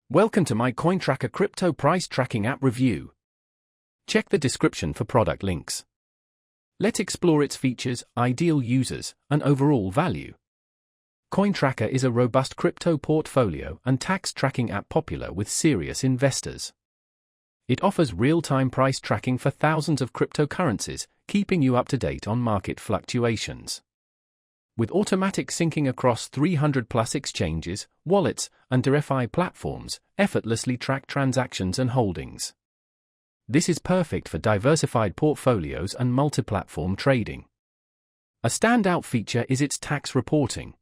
Welcome to my CoinTracker crypto price tracking app review. Check the description for product links. Let's explore its features, ideal users, and overall value. CoinTracker is a robust crypto portfolio and tax tracking app popular with serious investors. It offers real-time price tracking for thousands of cryptocurrencies, keeping you up to date on market fluctuations. With automatic syncing across 300-plus exchanges, wallets, and DeFi platforms, effortlessly track transactions and holdings. This is perfect for diversified portfolios and multi-platform trading. A standout feature is its tax reporting.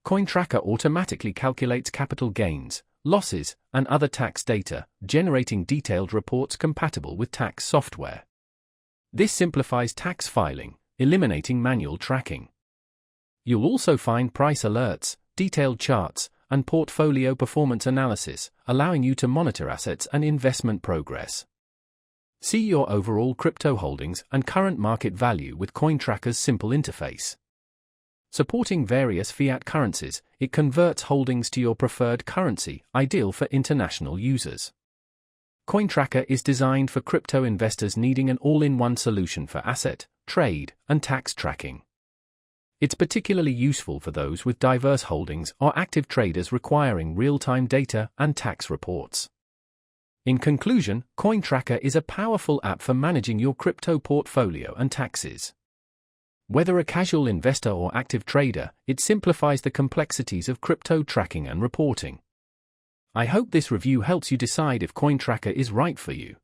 CoinTracker automatically calculates capital gains, losses, and other tax data, generating detailed reports compatible with tax software. This simplifies tax filing, eliminating manual tracking. You'll also find price alerts, detailed charts, and portfolio performance analysis, allowing you to monitor assets and investment progress. See your overall crypto holdings and current market value with CoinTracker's simple interface. Supporting various fiat currencies, it converts holdings to your preferred currency, ideal for international users. CoinTracker is designed for crypto investors needing an all-in-one solution for asset, trade, and tax tracking. It's particularly useful for those with diverse holdings or active traders requiring real-time data and tax reports. In conclusion, CoinTracker is a powerful app for managing your crypto portfolio and taxes. Whether a casual investor or active trader, it simplifies the complexities of crypto tracking and reporting. I hope this review helps you decide if CoinTracker is right for you.